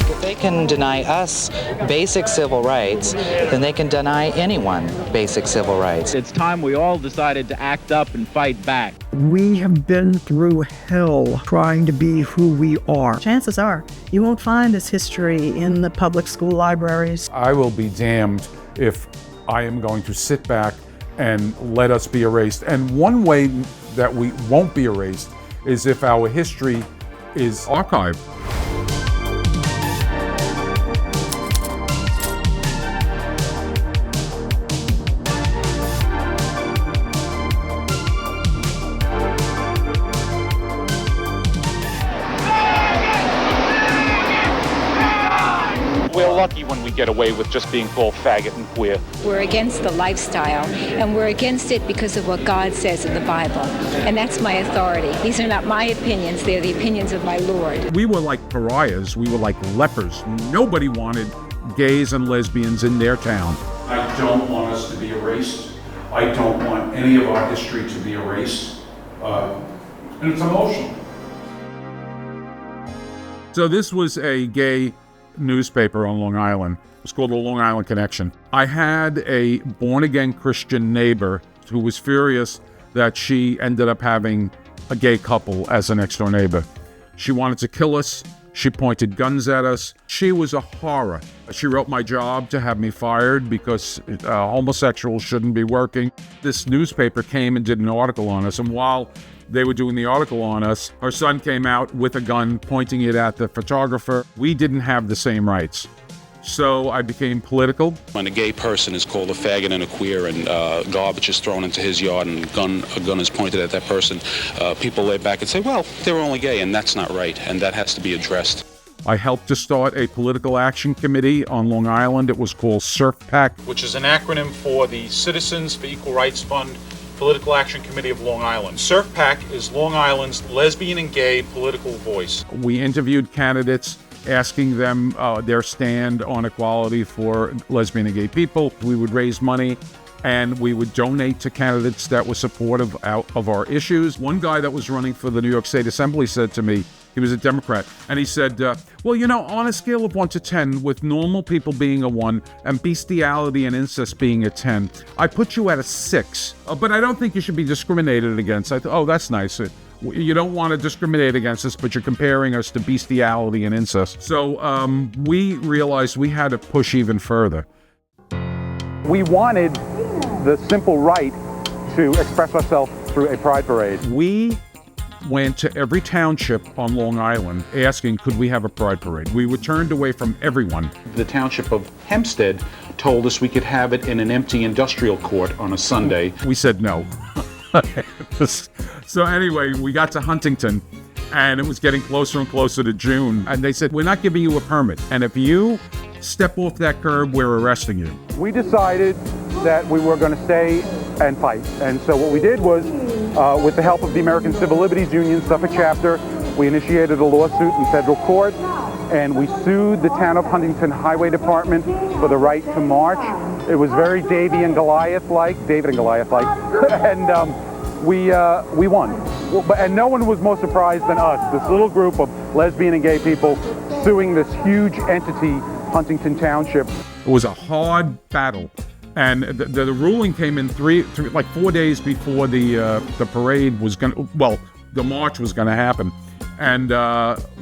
If they can deny us basic civil rights, then they can deny anyone basic civil rights. It's time we all decided to act up and fight back. We have been through hell trying to be who we are. Chances are you won't find this history in the public school libraries. I will be damned if I am going to sit back and let us be erased. And one way that we won't be erased is if our history is archived. We're lucky when we get away with just being called faggot and queer. We're against the lifestyle, and we're against it because of what God says in the Bible. And that's my authority. These are not my opinions, they're the opinions of my Lord. We were like pariahs, we were like lepers. Nobody wanted gays and lesbians in their town. I don't want us to be erased. I don't want any of our history to be erased. And it's emotional. So this was a gay newspaper on Long Island. It was called the Long Island Connection. I had a born-again Christian neighbor who was furious that she ended up having a gay couple as a next-door neighbor. She wanted to kill us. She pointed guns at us. She was a horror. She wrote my job to have me fired because homosexuals shouldn't be working. This newspaper came and did an article on us, and while they were doing the article on us, her son came out with a gun, pointing it at the photographer. We didn't have the same rights. So I became political. When a gay person is called a faggot and a queer and garbage is thrown into his yard and a gun is pointed at that person, people lay back and say, well, they were only gay, and that's not right, and that has to be addressed. I helped to start a political action committee on Long Island. It was called SURFPAC, Which is an acronym for the Citizens for Equal Rights Fund Political Action Committee of Long Island. SURFPAC is Long Island's lesbian and gay political voice. We interviewed candidates, asking them their stand on equality for lesbian and gay people. We would raise money and we would donate to candidates that were supportive of our issues. One guy that was running for the New York State Assembly said to me, he was a Democrat, and he said, well, you know, on a scale of 1 to 10, with normal people being a 1 and bestiality and incest being a 10, I put you at a 6. But I don't think you should be discriminated against. I thought, oh, that's nice. You don't want to discriminate against us, but you're comparing us to bestiality and incest. So we realized we had to push even further. We wanted the simple right to express ourselves through a pride parade. We went to every township on Long Island asking, could we have a pride parade? We were turned away from everyone. The township of Hempstead told us we could have it in an empty industrial court on a Sunday. We said no. So anyway, we got to Huntington, and it was getting closer and closer to June, and they said, we're not giving you a permit, and if you step off that curb, we're arresting you. We decided that we were going to stay and fight. And so what we did was, with the help of the American Civil Liberties Union Suffolk chapter, we initiated a lawsuit in federal court, and we sued the town of Huntington Highway Department for the right to march. It was very David and Goliath-like, and we won. And no one was more surprised than us, this little group of lesbian and gay people suing this huge entity, Huntington Township. It was a hard battle. And the ruling came in like 4 days before the parade was the march was gonna happen, and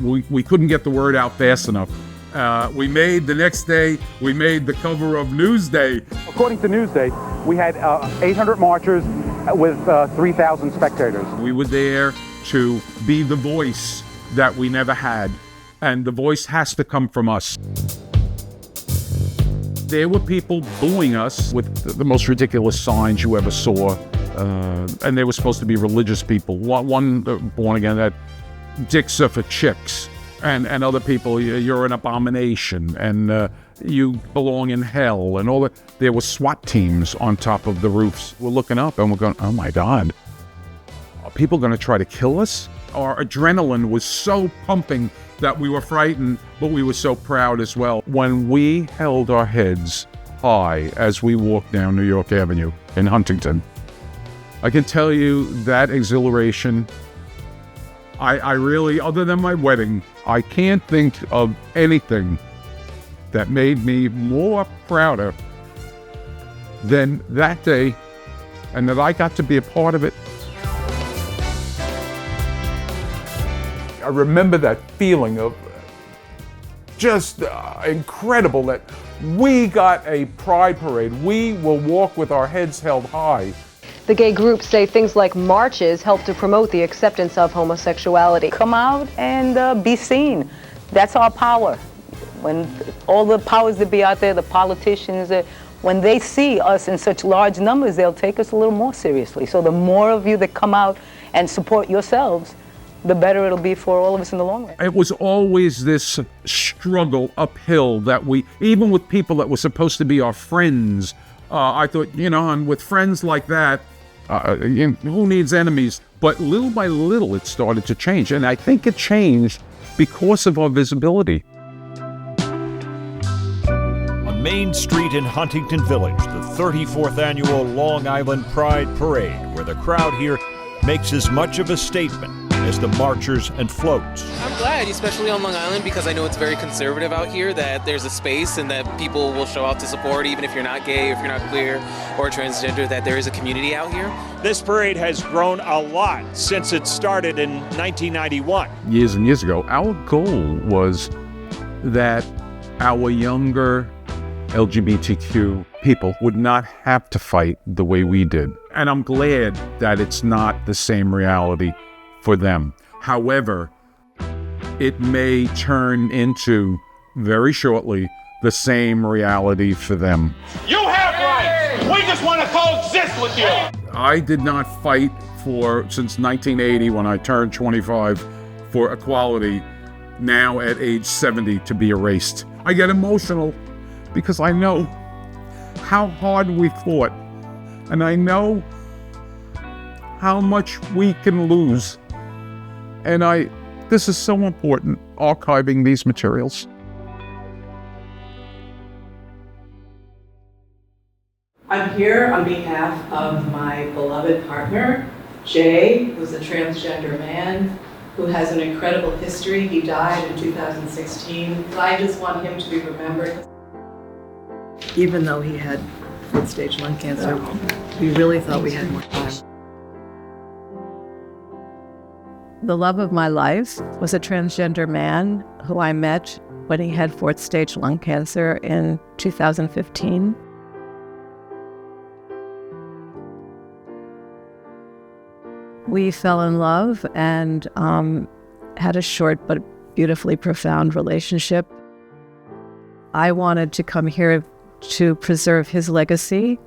we couldn't get the word out fast enough. The next day we made the cover of Newsday. According to Newsday, we had 800 marchers with 3,000 spectators. We were there to be the voice that we never had, and the voice has to come from us. There were people booing us with the most ridiculous signs you ever saw, and they were supposed to be religious people. One born again that dicks are for chicks, and other people, you're an abomination, and you belong in hell, and all that. There were SWAT teams on top of the roofs. We're looking up and we're going, oh my God, are people going to try to kill us? Our adrenaline was so pumping that we were frightened, but we were so proud as well. When we held our heads high as we walked down New York Avenue in Huntington, I can tell you that exhilaration I really, other than my wedding, I can't think of anything that made me more prouder than that day, and that I got to be a part of it. I remember that feeling of just incredible that we got a pride parade. We will walk with our heads held high. The gay groups say things like marches help to promote the acceptance of homosexuality. Come out and be seen. That's our power. When all the powers that be out there, the politicians, when they see us in such large numbers, they'll take us a little more seriously. So the more of you that come out and support yourselves, the better it'll be for all of us in the long run. It was always this struggle uphill that we, even with people that were supposed to be our friends, I thought, and with friends like that, who needs enemies? But little by little, it started to change. And I think it changed because of our visibility. On Main Street in Huntington Village, the 34th annual Long Island Pride Parade, where the crowd here makes as much of a statement as the marchers and floats. I'm glad, especially on Long Island, because I know it's very conservative out here, that there's a space and that people will show out to support, even if you're not gay, if you're not queer or transgender, that there is a community out here. This parade has grown a lot since it started in 1991. Years and years ago, our goal was that our younger LGBTQ people would not have to fight the way we did. And I'm glad that it's not the same reality for them. However, it may turn into, very shortly, the same reality for them. You have rights! We just want to coexist with you! I did not fight since 1980, when I turned 25, for equality, now at age 70, to be erased. I get emotional because I know how hard we fought, and I know how much we can lose. And this is so important, archiving these materials. I'm here on behalf of my beloved partner, Jay, who's a transgender man who has an incredible history. He died in 2016. I just want him to be remembered. Even though he had fourth-stage lung cancer, we really thought we had more time. The love of my life was a transgender man who I met when he had fourth-stage lung cancer in 2015. We fell in love and had a short but beautifully profound relationship. I wanted to come here to preserve his legacy.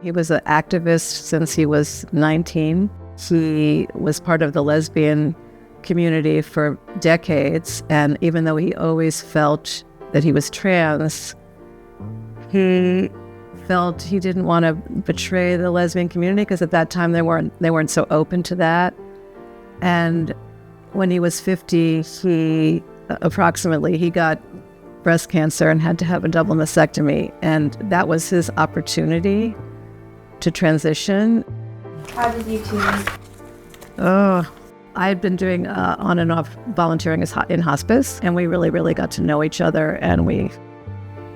He was an activist since he was 19. He was part of the lesbian community for decades, and even though he always felt that he was trans, he felt he didn't want to betray the lesbian community because at that time they weren't so open to that. And when he was 50, he got breast cancer and had to have a double mastectomy, and that was his opportunity to transition. How did you two meet? I had been doing on and off volunteering in hospice, and we really, really got to know each other, and we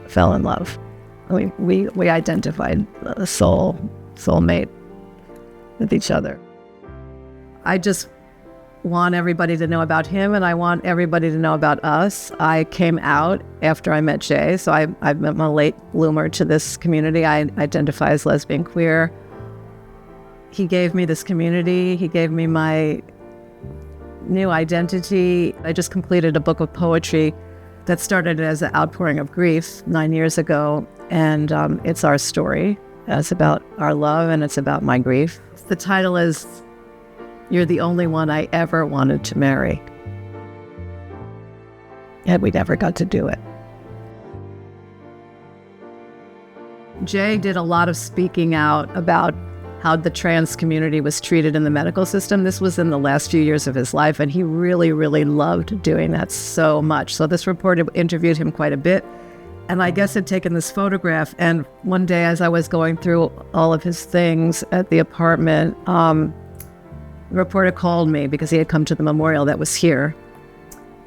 fell in love. We identified a soulmate with each other. I just want everybody to know about him, and I want everybody to know about us. I came out after I met Jay, so I'm a late bloomer to this community. I identify as lesbian queer. He gave me this community. He gave me my new identity. I just completed a book of poetry that started as an outpouring of grief 9 years ago, and it's our story. It's about our love, and it's about my grief. The title is "You're the Only One I Ever Wanted to Marry." And we never got to do it. Jay did a lot of speaking out about how the trans community was treated in the medical system. This was in the last few years of his life, and he really, really loved doing that so much. So this reporter interviewed him quite a bit, and I guess had taken this photograph, and one day as I was going through all of his things at the apartment, The reporter called me because he had come to the memorial that was here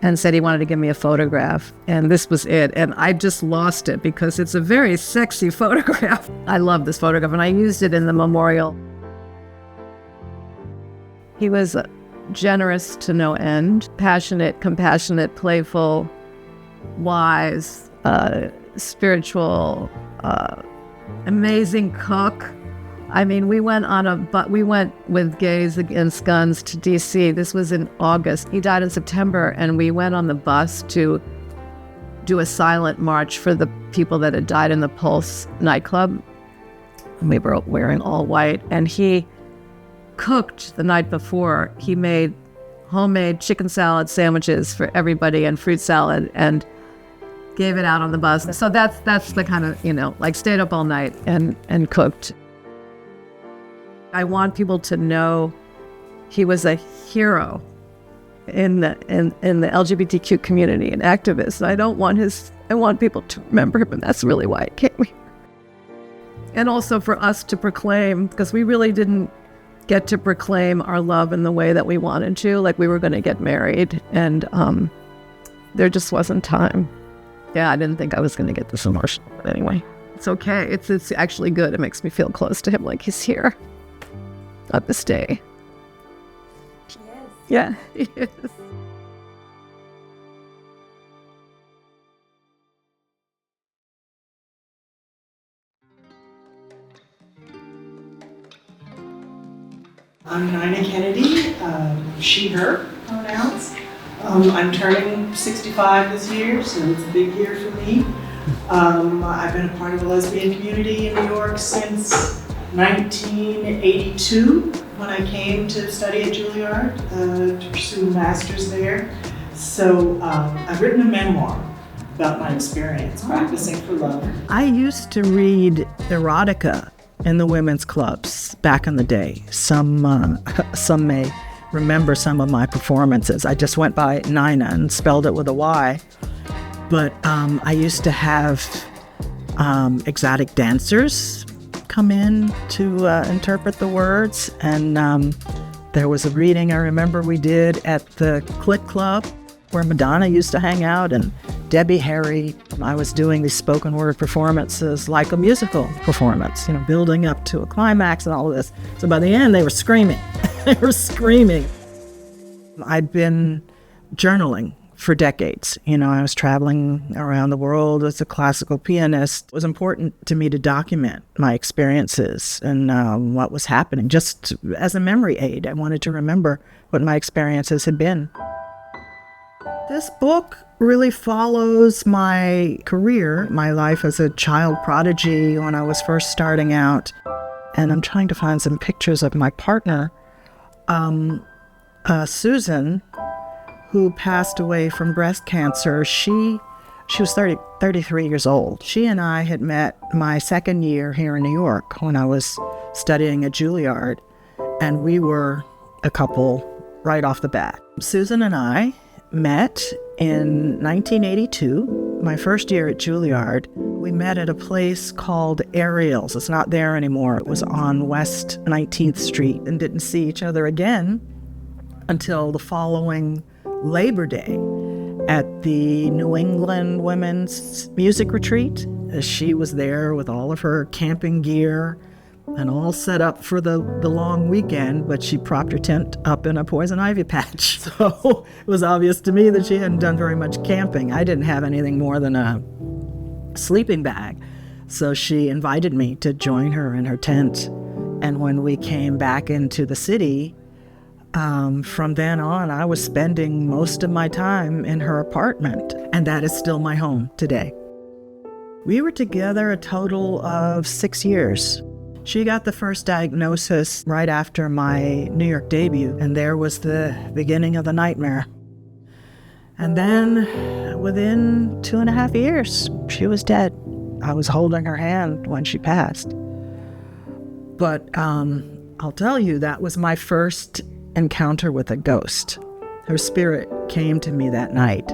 and said he wanted to give me a photograph. And this was it. And I just lost it because it's a very sexy photograph. I love this photograph, and I used it in the memorial. He was generous to no end, passionate, compassionate, playful, wise, spiritual, amazing cook. I mean, we went with Gays Against Guns to D.C. This was in August. He died in September, and we went on the bus to do a silent march for the people that had died in the Pulse nightclub. And we were wearing all white, and he cooked the night before. He made homemade chicken salad sandwiches for everybody and fruit salad and gave it out on the bus. So that's the kind of, like stayed up all night and cooked. I want people to know he was a hero in the LGBTQ community, an activist. I want people to remember him, and that's really why it came here. And also for us to proclaim, because we really didn't get to proclaim our love in the way that we wanted to. Like, we were going to get married, and there just wasn't time. Yeah, I didn't think I was going to get this emotional, but anyway, it's okay. It's actually good. It makes me feel close to him, like he's here on this day. He is. Yeah, he is. I'm Nina Kennedy, she, her pronouns. I'm turning 65 this year, so it's a big year for me. I've been a part of the lesbian community in New York since 1982, when I came to study at Juilliard to pursue a master's there. So I've written a memoir about my experience practicing for love. I used to read erotica in the women's clubs back in the day. Some may remember some of my performances. I just went by Nina and spelled it with a Y. But I used to have exotic dancers come in to interpret the words. And there was a reading I remember we did at the Clit Club where Madonna used to hang out, and Debbie Harry. I was doing these spoken word performances like a musical performance, building up to a climax and all of this. So by the end, they were screaming. They were screaming. I'd been journaling for decades. I was traveling around the world as a classical pianist. It was important to me to document my experiences and what was happening. Just as a memory aid, I wanted to remember what my experiences had been. This book really follows my career, my life as a child prodigy when I was first starting out. And I'm trying to find some pictures of my partner, Susan, who passed away from breast cancer. She was 33 years old. She and I had met my second year here in New York when I was studying at Juilliard, and we were a couple right off the bat. Susan and I met in 1982, my first year at Juilliard. We met at a place called Ariel's. It's not there anymore. It was on West 19th Street, and didn't see each other again until the following Labor Day at the New England Women's Music Retreat. She was there with all of her camping gear and all set up for the long weekend, but she propped her tent up in a poison ivy patch. So it was obvious to me that she hadn't done very much camping. I didn't have anything more than a sleeping bag. So she invited me to join her in her tent. And when we came back into the city, from then on, I was spending most of my time in her apartment, and that is still my home today. We were together a total of 6 years. She got the first diagnosis right after my New York debut, and there was the beginning of the nightmare. And then, within 2.5 years, she was dead. I was holding her hand when she passed. But I'll tell you, that was my first encounter with a ghost. Her spirit came to me that night.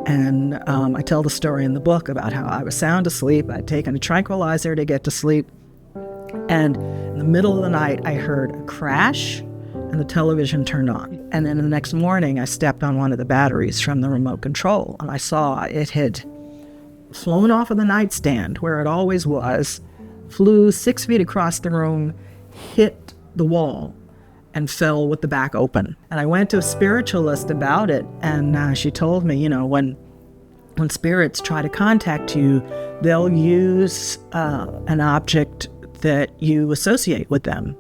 And I tell the story in the book about how I was sound asleep. I'd taken a tranquilizer to get to sleep. And in the middle of the night, I heard a crash and the television turned on. And then the next morning, I stepped on one of the batteries from the remote control, and I saw it had flown off of the nightstand where it always was, flew 6 feet across the room, hit the wall, and fell with the back open. And I went to a spiritualist about it, and she told me, you know, when spirits try to contact you, they'll use an object that you associate with them.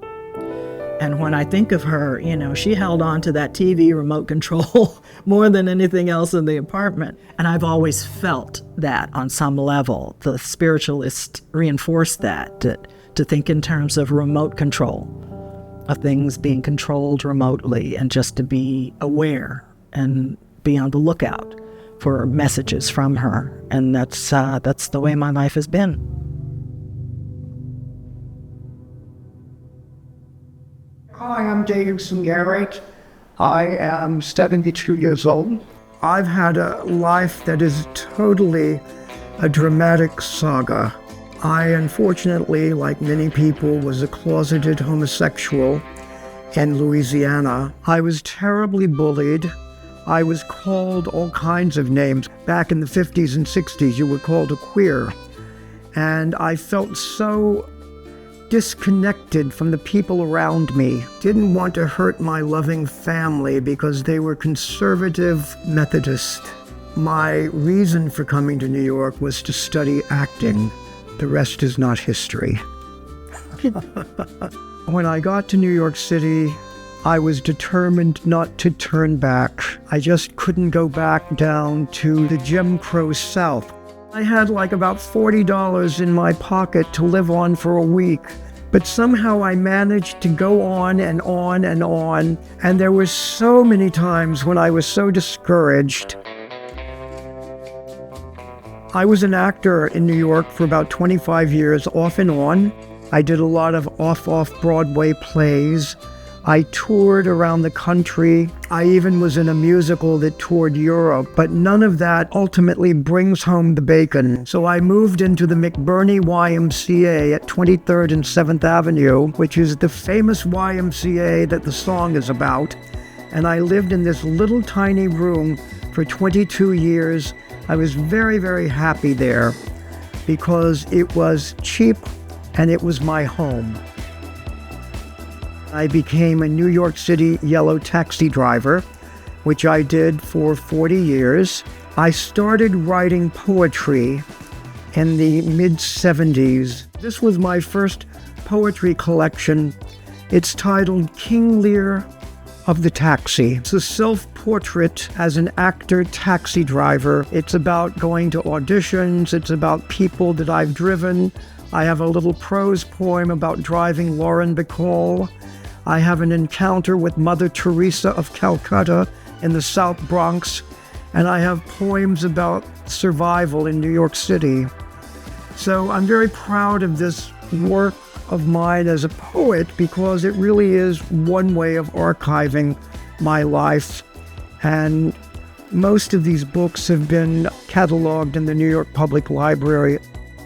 And when I think of her, you know, she held on to that TV remote control more than anything else in the apartment. And I've always felt that on some level. The spiritualist reinforced that, to think in terms of remote control, of things being controlled remotely, and just to be aware and be on the lookout for messages from her. And that's the way my life has been. Hi, I'm Davidson Garrett. I am 72 years old. I've had a life that is totally a dramatic saga. I, unfortunately, like many people, was a closeted homosexual in Louisiana. I was terribly bullied. I was called all kinds of names. Back in the 50s and 60s, you were called a queer. And I felt so disconnected from the people around me. Didn't want to hurt my loving family because they were conservative Methodist. My reason for coming to New York was to study acting. The rest is not history. When I got to New York City, I was determined not to turn back. I just couldn't go back down to the Jim Crow South. I had like about $40 in my pocket to live on for a week, but somehow I managed to go on and on and on, and there were so many times when I was so discouraged. I was an actor in New York for about 25 years, off and on. I did a lot of off-Broadway plays. I toured around the country. I even was in a musical that toured Europe, but none of that ultimately brings home the bacon. So I moved into the McBurney YMCA at 23rd and 7th Avenue, which is the famous YMCA that the song is about. And I lived in this little tiny room for 22 years. I was very, very happy there because it was cheap and it was my home. I became a New York City yellow taxi driver, which I did for 40 years. I started writing poetry in the mid-70s. This was my first poetry collection. It's titled King Lear of the Taxi. It's a self-portrait as an actor taxi driver. It's about going to auditions. It's about people that I've driven. I have a little prose poem about driving Lauren Bacall. I have an encounter with Mother Teresa of Calcutta in the South Bronx, and I have poems about survival in New York City. So I'm very proud of this work of mine as a poet because it really is one way of archiving my life. And most of these books have been cataloged in the New York Public Library,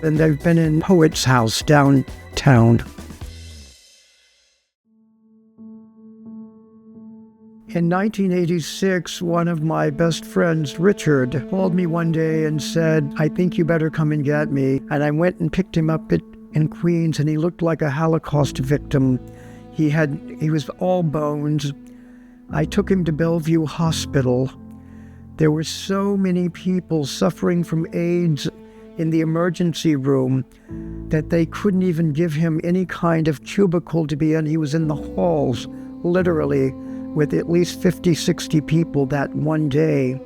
and they've been in Poets House downtown. In 1986, one of my best friends, Richard, called me one day and said, "I think you better come and get me." And I went and picked him up in Queens, and he looked like a Holocaust victim. He was all bones. I took him to Bellevue Hospital. There were so many people suffering from AIDS in the emergency room that they couldn't even give him any kind of cubicle to be in. He was in the halls, literally, with at least 50, 60 people that one day.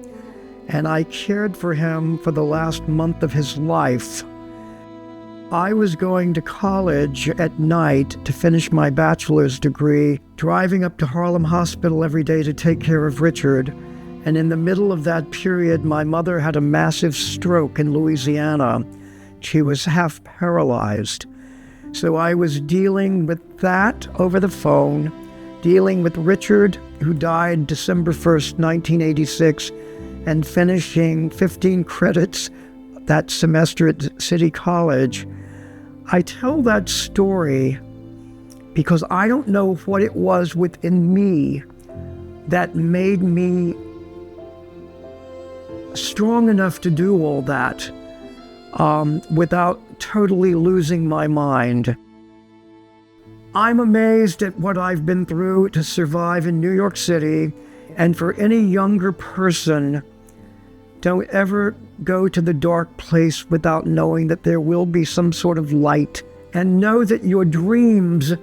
And I cared for him for the last month of his life. I was going to college at night to finish my bachelor's degree, driving up to Harlem Hospital every day to take care of Richard. And in the middle of that period, my mother had a massive stroke in Louisiana. She was half paralyzed. So I was dealing with that over the phone, dealing with Richard, who died December 1st, 1986, and finishing 15 credits that semester at City College. I tell that story because I don't know what it was within me that made me strong enough to do all that without totally losing my mind. I'm amazed at what I've been through to survive in New York City, and for any younger person, don't ever go to the dark place without knowing that there will be some sort of light, and know that your dreams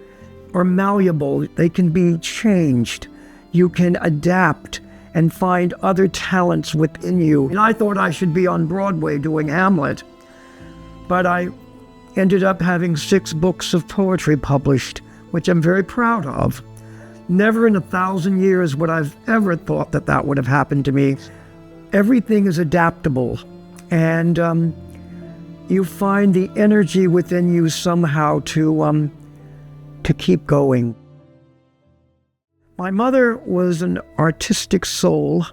are malleable. They can be changed. You can adapt and find other talents within you. And I thought I should be on Broadway doing Hamlet, but I ended up having 6 books of poetry published, which I'm very proud of. Never in 1,000 years would I've ever thought that that would have happened to me. Everything is adaptable, and you find the energy within you somehow to keep going. My mother was an artistic soul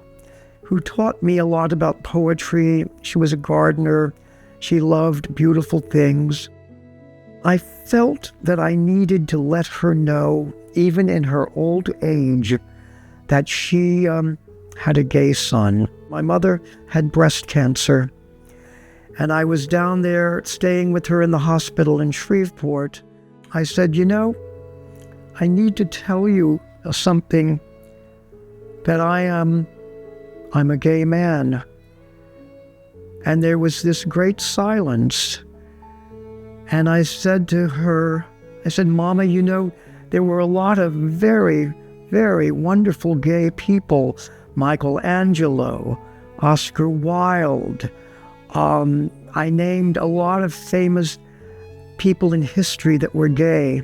who taught me a lot about poetry. She was a gardener. She loved beautiful things. I felt that I needed to let her know, even in her old age, that she had a gay son. My mother had breast cancer, and I was down there staying with her in the hospital in Shreveport. I said, you know, I need to tell you something, that I'm a gay man. And there was this great silence. And I said to her, I said, Mama, you know, there were a lot of very, very wonderful gay people. Michelangelo, Oscar Wilde. I named a lot of famous people in history that were gay.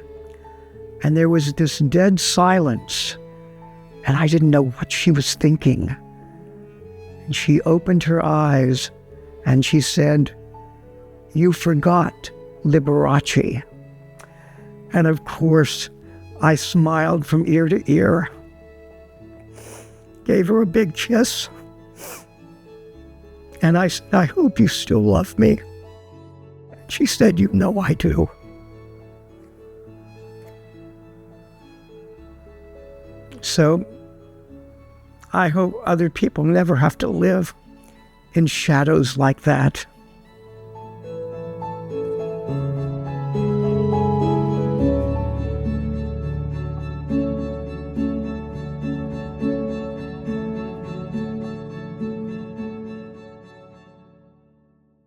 And there was this dead silence. And I didn't know what she was thinking. And she opened her eyes and she said, you forgot Liberace. And of course, I smiled from ear to ear, gave her a big kiss, and I said, I hope you still love me. She said, you know I do. So I hope other people never have to live in shadows like that.